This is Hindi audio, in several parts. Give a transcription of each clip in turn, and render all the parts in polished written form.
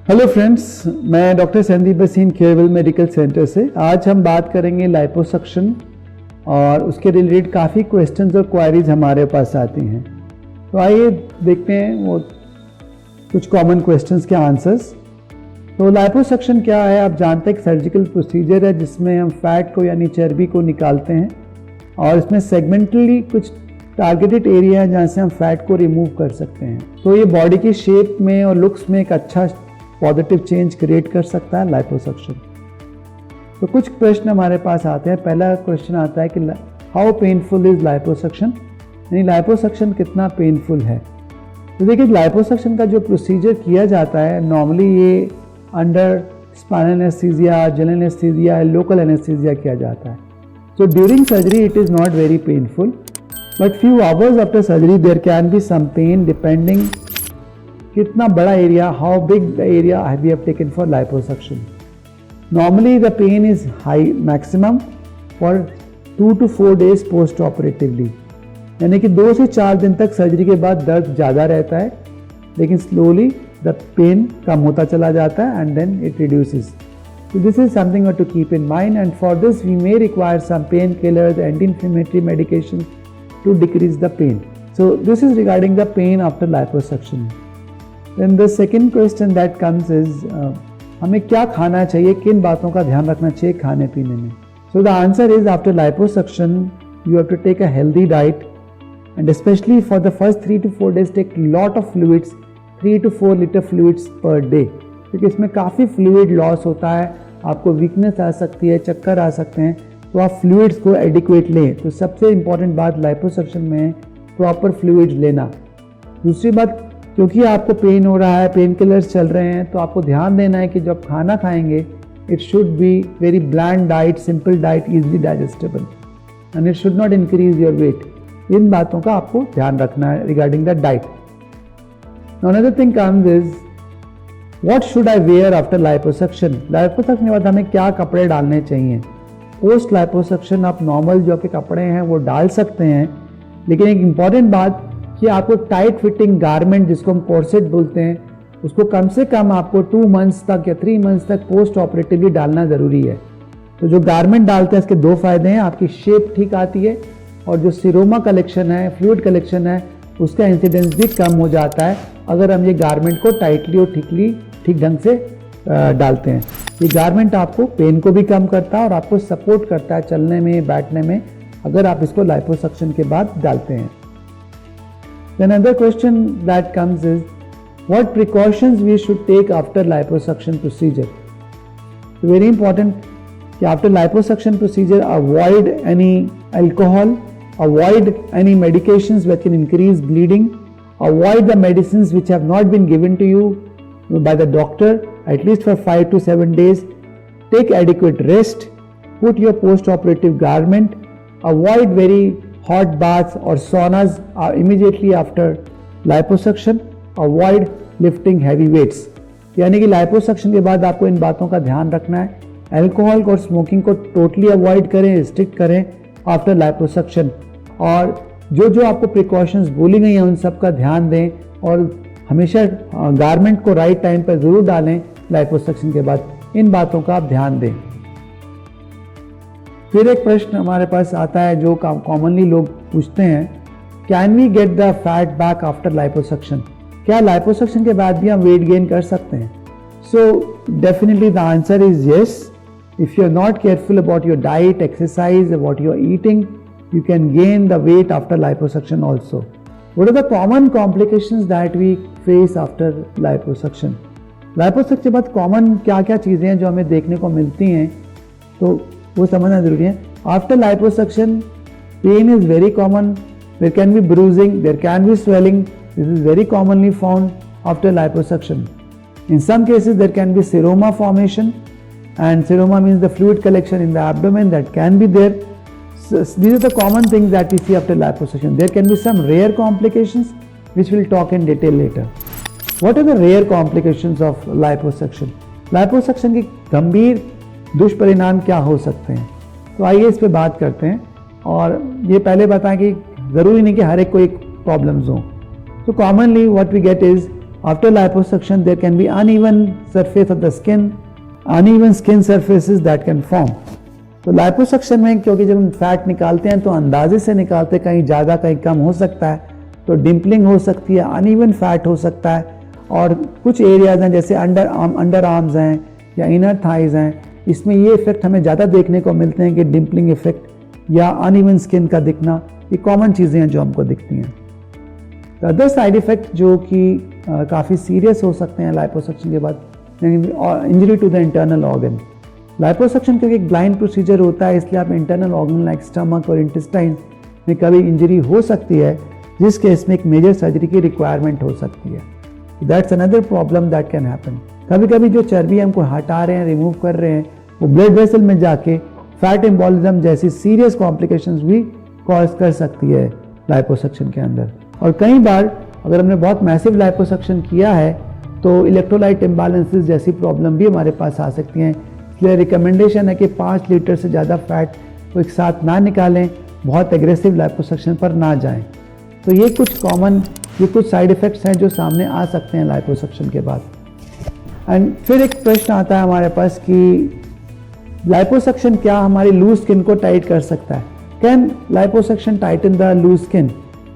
हेलो फ्रेंड्स, मैं doctor Sandeep Bhasin Carewell medical centre से। आज हम बात करेंगे लाइपोसक्शन और उसके रिलेटेड काफ़ी क्वेश्चंस और क्वायरीज हमारे पास आती हैं। तो आइए देखते हैं वो कुछ कॉमन क्वेश्चंस के आंसर्स। तो लाइपोसक्शन क्या है? आप जानते हैं एक सर्जिकल प्रोसीजर है जिसमें हम फैट को यानी चर्बी को निकालते हैं और इसमें सेगमेंटली कुछ टारगेटेड एरिया है जहाँ से हम फैट को रिमूव कर सकते हैं। तो ये बॉडी की शेप में और लुक्स में एक अच्छा पॉजिटिव चेंज क्रिएट कर सकता है लाइपोसक्शन। तो कुछ प्रश्न हमारे पास आते हैं। पहला क्वेश्चन आता है कि हाउ पेनफुल इज लाइपोसक्शन, यानी लाइपोसक्शन कितना पेनफुल है। तो देखिए, लाइपोसक्शन का जो प्रोसीजर किया जाता है नॉर्मली ये under spinal anaesthesia, general anaesthesia, local anaesthesia किया जाता है। So during surgery it is not very painful, but few hours after surgery there can be some pain depending कितना बड़ा area, how big the area we have taken for liposuction. Normally the pain is high maximum for 2 to 4 days post operatively, यानी कि 2 से 4 दिन तक सर्जरी के बाद दर्द ज़्यादा रहता है, लेकिन slowly the pain कम होता चला जाता है and then it reduces. So this is something to keep in mind, and for this we may require some painkillers, anti-inflammatory medications to decrease the pain. So this is regarding the pain after liposuction. Then the second question that comes is हमें क्या खाना चाहिए, किन बातों का ध्यान रखना चाहिए खाने पीने में. So the answer is after liposuction you have to take a healthy diet, and especially for the first 3 to 4 days take lot of fluids, 3 to 4 liter fluids per day, क्योंकि इसमें काफ़ी फ्लूइड लॉस होता है, आपको वीकनेस आ सकती है, चक्कर आ सकते हैं, तो आप फ्लूइड्स को एडिक्वेट लें। तो सबसे इम्पॉर्टेंट बात लाइपोसक्शन में है प्रॉपर फ्लूइड्स लेना। दूसरी बात, क्योंकि आपको पेन हो रहा है, पेन किलर्स चल रहे हैं, तो आपको ध्यान देना है कि जब खाना खाएंगे it should be very bland diet, simple diet, easily digestible, and it should not increase your weight. इन बातों का आपको ध्यान रखना है regarding the diet. Another thing comes is What should I wear after liposuction? Liposuction के बाद हमें क्या कपड़े डालने चाहिए? पोस्ट लाइपोसक्शन आप नॉर्मल जो आपके कपड़े हैं वो डाल सकते हैं, लेकिन एक इम्पॉर्टेंट बात कि आपको टाइट फिटिंग गारमेंट जिसको हम कॉर्सेट बोलते हैं उसको कम से कम आपको 2 मंथ्स तक या 3 मंथ्स तक पोस्ट ऑपरेटिवली डालना ज़रूरी है। तो जो गारमेंट डालते हैं इसके 2 फायदे हैं, आपकी शेप ठीक आती है और जो सीरोमा कलेक्शन है, फ्लूइड कलेक्शन है, उसका इंसिडेंस भी कम हो जाता है अगर हम ये गारमेंट को टाइटली और ठीक ढंग से डालते हैं। ये गारमेंट आपको पेन को भी कम करता है और आपको सपोर्ट करता है चलने में, बैठने में, अगर आप इसको लाइपोसक्शन के बाद डालते हैं। Then another question that comes is what precautions we should take after liposuction procedure. So very important कि after liposuction procedure avoid any alcohol, avoid any medications which can increase bleeding, avoid the medicines which have not been given to you by the doctor at least for 5 to 7 days. Take adequate rest, put your post-operative garment, avoid very hot baths or saunas immediately after liposuction, avoid lifting heavy weights. यानी कि लाइपोसक्शन के बाद आपको इन बातों का ध्यान रखना है। अल्कोहल और स्मोकिंग को टोटली अवॉइड करें, रिस्ट्रिक्ट करें आफ्टर लाइपोसक्शन, और जो आपको प्रिकॉशंस बोली गई हैं उन सब का ध्यान दें और हमेशा गारमेंट को राइट टाइम पर ज़रूर डालें लाइपोसक्शन के बाद। इन बातों का आप ध्यान दें। फिर एक प्रश्न हमारे पास आता है जो कॉमनली लोग पूछते हैं, can we get the fat back after liposuction? क्या लाइपोसक्शन के बाद भी हम वेट गेन कर सकते हैं? So definitely the answer is yes. If you are not careful about your diet, exercise, about your eating, you can gain the weight after liposuction also. What are the common complications that we face after liposuction? Liposuction के बाद कॉमन क्या क्या चीज़ें हैं जो हमें देखने को मिलती हैं, तो वो समझना ज़रूरी है। After liposuction, pain is very common. There can be bruising, there can be swelling. This is very commonly found after liposuction. In some cases, there can be seroma formation, and seroma means the fluid collection in the abdomen that can be there. So these are the common things that we see after liposuction. There can be some rare complications which we'll talk in detail later. What are the rare complications of liposuction? Liposuction के गंभीर दुष्परिणाम क्या हो सकते हैं? तो आइए इस पे बात करते हैं, और ये पहले बताएं कि ज़रूरी नहीं कि हर एक को एक प्रॉब्लम्स हो। So commonly what we get is After liposuction, there can be uneven surface of the skin, uneven skin surfaces that can form. तो लाइपोसक्शन में क्योंकि जब हम फैट निकालते हैं तो अंदाजे से निकालते हैं, कहीं ज़्यादा कहीं कम हो सकता है, तो डिम्पलिंग हो सकती है, अनइवन फैट हो सकता है, और कुछ एरियाज हैं जैसे अंडर आर्म्स हैं या इनर थाइज हैं, इसमें ये इफेक्ट हमें ज़्यादा देखने को मिलते हैं कि डिम्पलिंग इफेक्ट या अनइवन स्किन का दिखना, ये कॉमन चीज़ें हैं जो हमको दिखती हैं। अदर साइड इफ़ेक्ट जो कि काफ़ी सीरियस हो सकते हैं लाइपोसक्शन के बाद, injury to the internal organ. Liposuction क्योंकि एक ब्लाइंड प्रोसीजर होता है, इसलिए आप इंटरनल ऑर्गन लाइक स्टमक और इंटेस्टाइन में कभी इंजरी हो सकती है, जिस केस में एक मेजर सर्जरी की रिक्वायरमेंट हो सकती है। That's another problem that can happen. कभी कभी जो चर्बी हमको हटा रहे हैं, रिमूव कर रहे हैं, वो ब्लड वेसल में जाके फैट एम्बोलिज्म जैसी सीरियस कॉम्प्लिकेशंस भी कॉज कर सकती है लाइपोसक्शन के अंदर। और कई बार अगर हमने बहुत मैसिव लाइपोसक्शन किया है तो इलेक्ट्रोलाइट इम्बैलेंसेस जैसी प्रॉब्लम भी हमारे पास आ सकती हैं। इसलिए रिकमेंडेशन है कि 5 लीटर से ज़्यादा फैट को एक साथ ना निकालें, बहुत एग्रेसिव लाइपोसक्शन पर ना जाएं। तो ये कुछ साइड इफ़ेक्ट्स हैं जो सामने आ सकते हैं लाइपोसक्शन के बाद। एंड फिर एक प्रश्न आता है हमारे पास कि लाइपोसक्शन क्या हमारी लूज स्किन को टाइट कर सकता है? Can liposuction tighten the loose skin?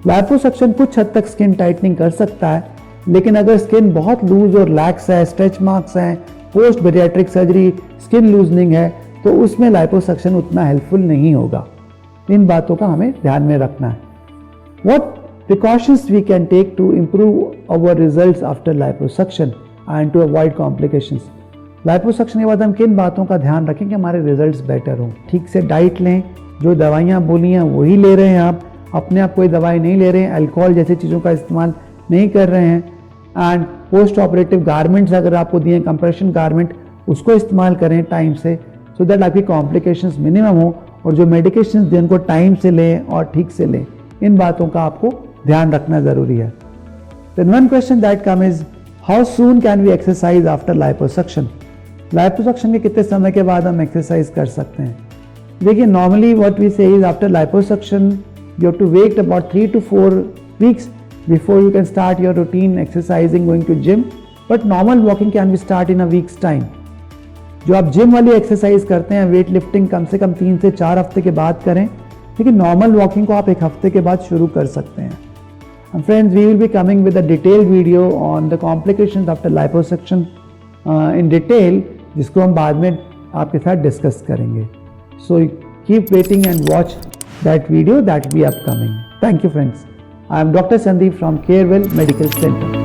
Liposuction कुछ हद तक स्किन टाइटनिंग कर सकता है, लेकिन अगर स्किन बहुत लूज और लैक्स है, स्ट्रेच मार्क्स हैं, post bariatric surgery skin loosening है, तो उसमें लाइपोसक्शन उतना हेल्पफुल नहीं होगा। इन बातों का हमें ध्यान में रखना है। What precautions we can take to improve our results after liposuction and to avoid complications? Liposuction के बाद हम किन बातों का ध्यान रखें कि हमारे रिजल्ट्स बेटर हों? ठीक से डाइट लें, जो दवाइयाँ बोली हैं वही ले रहे हैं आप, अपने आप कोई दवाई नहीं ले रहे हैं, अल्कोहल जैसी चीज़ों का इस्तेमाल नहीं कर रहे हैं, एंड पोस्ट ऑपरेटिव गारमेंट्स अगर आपको दिए कंप्रेशन गारमेंट उसको इस्तेमाल करें टाइम से, सो दैट आपकी कॉम्प्लिकेशंस मिनिमम हो, और जो मेडिकेशंस दें उनको टाइम से लें और ठीक से लें। इन बातों का आपको ध्यान रखना ज़रूरी है। Then one question that comes is how soon can we exercise after liposuction? Liposuction के कितने समय के बाद हम एक्सरसाइज कर सकते हैं? देखिए, नॉर्मली व्हाट वी से is after liposuction you have to wait about 3 to 4 weeks before you can start your routine exercising, going to gym, but normal walking can be start in a week's time. जो आप जिम वाली एक्सरसाइज करते हैं, वेट लिफ्टिंग कम से कम 3 से 4 हफ्ते के बाद करें, लेकिन नॉर्मल वॉकिंग को आप 1 हफ्ते के बाद शुरू कर सकते हैं। And friends, we will be coming with a detailed video on the complications after liposuction in detail, जिसको हम बाद में आपके साथ डिस्कस करेंगे। So keep waiting and watch that video that will be upcoming. Thank you friends. I am Dr. Sandeep from Carewell Medical Center.